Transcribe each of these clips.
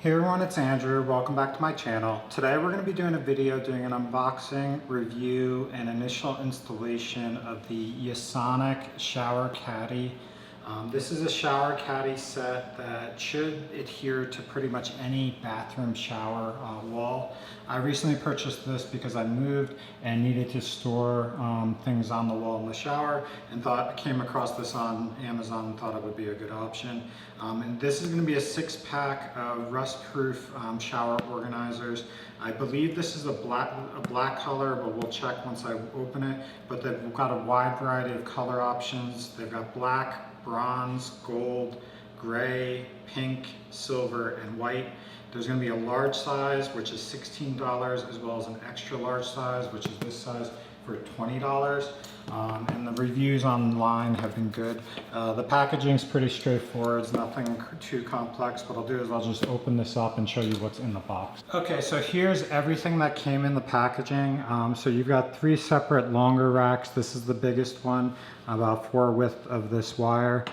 Hey everyone, it's Andrew. Welcome back to my channel. Today we're going to be doing a video doing an unboxing, review, and initial installation of the Yasonic shower caddy. This is a shower caddy set that should adhere to pretty much any bathroom shower wall. I recently purchased this because I moved and needed to store things on the wall in the shower, and I came across this on Amazon and thought it would be a good option. And this is going to be a 6-pack of rust-proof shower organizers. I believe this is a black color, but we'll check once I open it. But they've got a wide variety of color options. They've got black, bronze, gold, gray, pink, silver, and white. There's going to be a large size, which is $16, as well as an extra large size, which is this size, for $20. And the reviews online have been good. The packaging is pretty straightforward. It's nothing too complex. What I'll do is I'll just open this up and show you what's in the box. Okay, so here's everything that came in the packaging. So you've got 3 separate longer racks. This is the biggest one, about 4 width of this wire.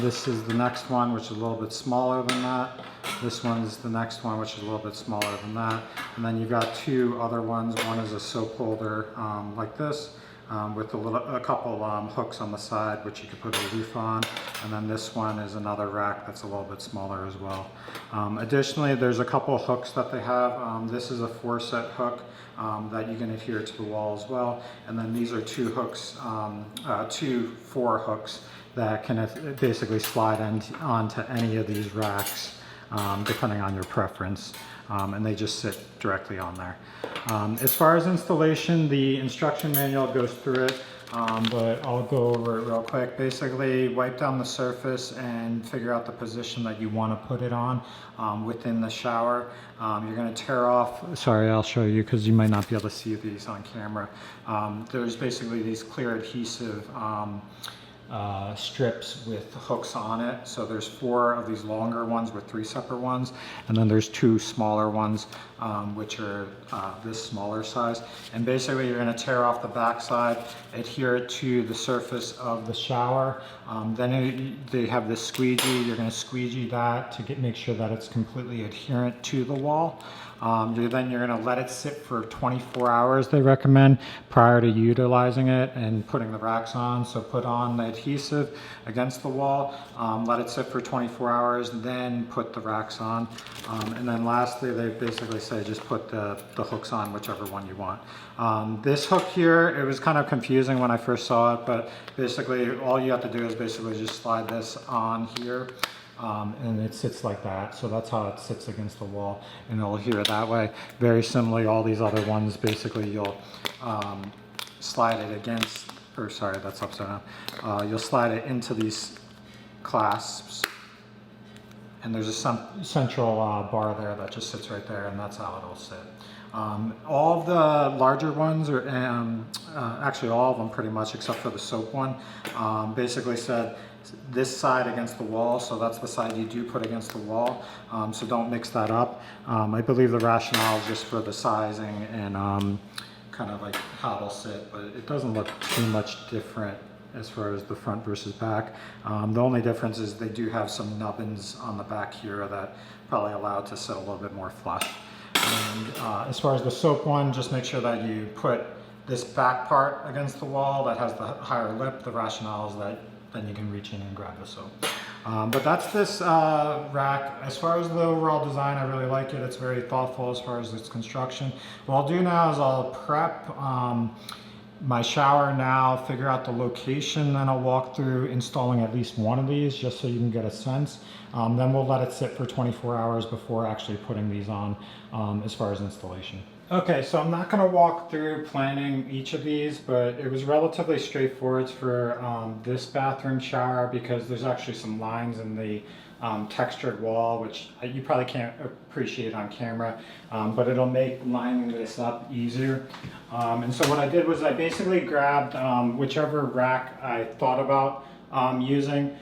This is the next one, which is a little bit smaller than that. This one is the next one, which is a little bit smaller than that. And then you've got 2 other ones. One is a soap holder like this, with a couple hooks on the side, which you could put a leaf on. And then this one is another rack that's a little bit smaller as well. Additionally, there's a couple hooks that they have. This is a 4-set hook that you can adhere to the wall as well. And then these are 2 hooks, 4 hooks that can basically slide onto any of these racks, depending on your preference. And they just sit directly on there. As far as installation, the instruction manual goes through it, but I'll go over it real quick. Basically, wipe down the surface and figure out the position that you want to put it on within the shower. You're going to tear off, sorry, I'll show you because you might not be able to see these on camera. There's basically these clear adhesive strips with hooks on it. So there's 4 of these longer ones with 3 separate ones, and then there's 2 smaller ones, which are this smaller size. And basically you're going to tear off the back side, adhere it to the surface of the shower. Then they have this squeegee. You're going to squeegee that to make sure that it's completely adherent to the wall. Then you're going to let it sit for 24 hours, they recommend, prior to utilizing it and putting the racks on. So put on the adhesive against the wall, let it sit for 24 hours, then put the racks on. And then lastly, they basically say just put the hooks on, whichever one you want. This hook here, it was kind of confusing when I first saw it, but basically all you have to do is basically just slide this on here. And it sits like that, so that's how it sits against the wall, and it'll adhere that way. Very similarly, all these other ones, basically you'll slide it against, or sorry, that's upside down. You'll slide it into these clasps, and there's a central bar there that just sits right there, and that's how it'll sit. All of the larger ones, or actually all of them pretty much, except for the soap one, basically said this side against the wall, so that's the side you do put against the wall, so don't mix that up. I believe the rationale is just for the sizing and kind of like how it'll sit, but it doesn't look too much different as far as the front versus back. The only difference is they do have some nubbins on the back here that probably allow it to sit a little bit more flush. And as far as the soap one, just make sure that you put this back part against the wall that has the higher lip. The rationale is that then you can reach in and grab the soap. But that's this rack. As far as the overall design, I really like it. It's very thoughtful as far as its construction. What I'll do now is I'll prep my shower now, figure out the location, then I'll walk through installing at least one of these just so you can get a sense. Then we'll let it sit for 24 hours before actually putting these on as far as installation. Okay, so I'm not going to walk through planning each of these, but it was relatively straightforward for this bathroom shower because there's actually some lines in the textured wall, which you probably can't appreciate on camera, but it'll make lining this up easier. And so what I did was I basically grabbed whichever rack I thought about using,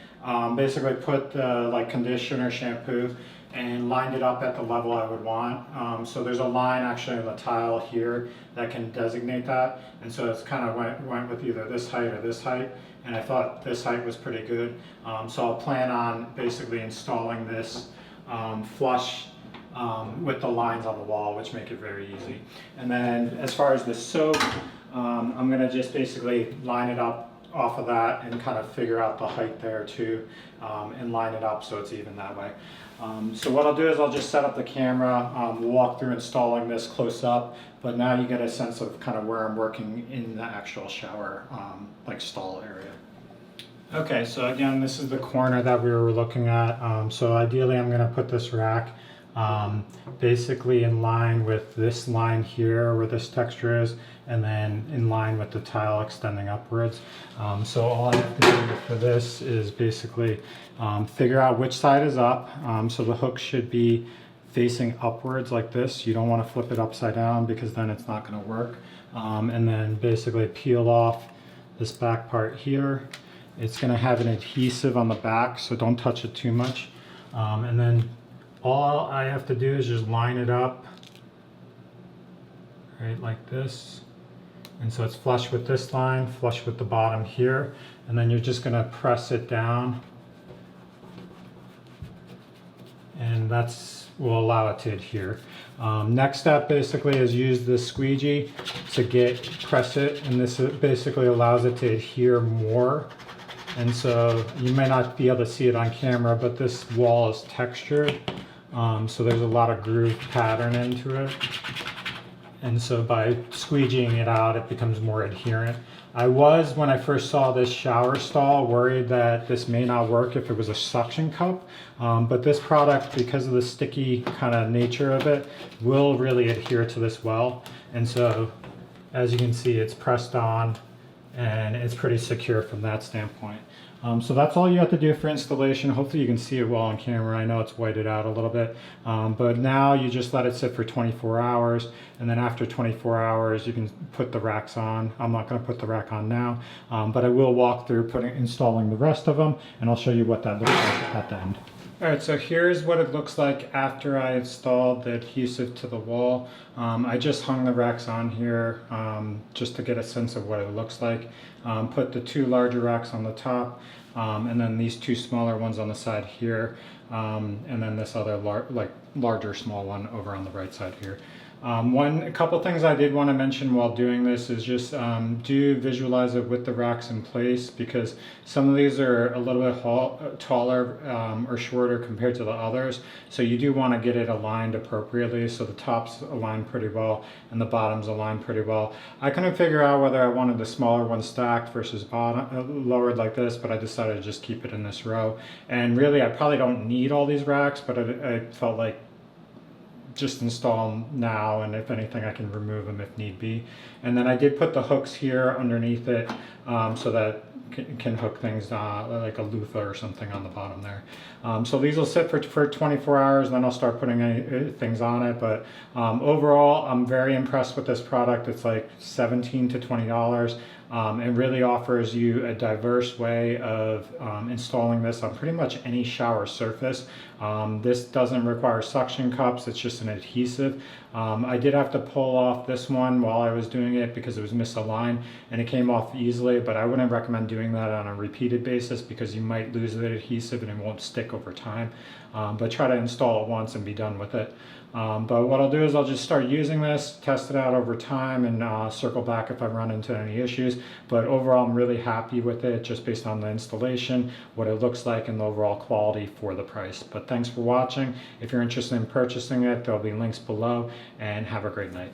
basically put the like conditioner, shampoo, and lined it up at the level I would want. So there's a line actually on the tile here that can designate that, and so it's kind of went with either this height or this height, and I thought this height was pretty good. So I'll plan on basically installing this flush with the lines on the wall, which make it very easy. And then as far as the soap, I'm going to just basically line it up off of that and kind of figure out the height there too, and line it up so it's even that way. So what I'll do is I'll just set up the camera, we'll walk through installing this close up, but now you get a sense of kind of where I'm working in the actual shower like stall area. Okay, so again, this is the corner that we were looking at. So ideally I'm going to put this rack basically in line with this line here where this texture is, and then in line with the tile extending upwards. So all I have to do for this is basically figure out which side is up. So the hook should be facing upwards like this. You don't want to flip it upside down because then it's not going to work. And then basically peel off this back part here. It's going to have an adhesive on the back, so don't touch it too much. And then all I have to do is just line it up right like this. And so it's flush with this line, flush with the bottom here. And then you're just going to press it down. And that's will allow it to adhere. Next step basically is use the squeegee to press it, and this basically allows it to adhere more. And so you may not be able to see it on camera, but this wall is textured, so there's a lot of groove pattern into it. And so by squeegeeing it out, it becomes more adherent. I was, when I first saw this shower stall, worried that this may not work if it was a suction cup, but this product, because of the sticky kind of nature of it, will really adhere to this well. And so, as you can see, it's pressed on and it's pretty secure from that standpoint. So that's all you have to do for installation. Hopefully you can see it well on camera. I know it's whited out a little bit, but now you just let it sit for 24 hours, and then after 24 hours you can put the racks on. I'm not going to put the rack on now, but I will walk through installing the rest of them, and I'll show you what that looks like at the end. Alright, so here's what it looks like after I installed the adhesive to the wall. I just hung the racks on here just to get a sense of what it looks like. Put the two larger racks on the top, and then these two smaller ones on the side here, and then this other larger small one over on the right side here. A couple things I did want to mention while doing this is just do visualize it with the racks in place, because some of these are a little bit taller or shorter compared to the others, so you do want to get it aligned appropriately so the tops align pretty well and the bottoms align pretty well. I couldn't figure out whether I wanted the smaller one stacked versus lowered like this, but I decided to just keep it in this row. And really I probably don't need all these racks, but I felt like just install them now, and if anything I can remove them if need be. And then I did put the hooks here underneath it so that can hook things like a loofah or something on the bottom there. So these will sit for 24 hours, then I'll start putting things on it. But overall I'm very impressed with this product. It's like $17 to $20. It really offers you a diverse way of installing this on pretty much any shower surface. This doesn't require suction cups, it's just an adhesive. I did have to pull off this one while I was doing it because it was misaligned and it came off easily, but I wouldn't recommend doing that on a repeated basis because you might lose the adhesive and it won't stick over time. But try to install it once and be done with it. But what I'll do is I'll just start using this, test it out over time, and circle back if I run into any issues. But overall I'm really happy with it just based on the installation, what it looks like, and the overall quality for the price. But thanks for watching. If you're interested in purchasing it, there'll be links below, and have a great night.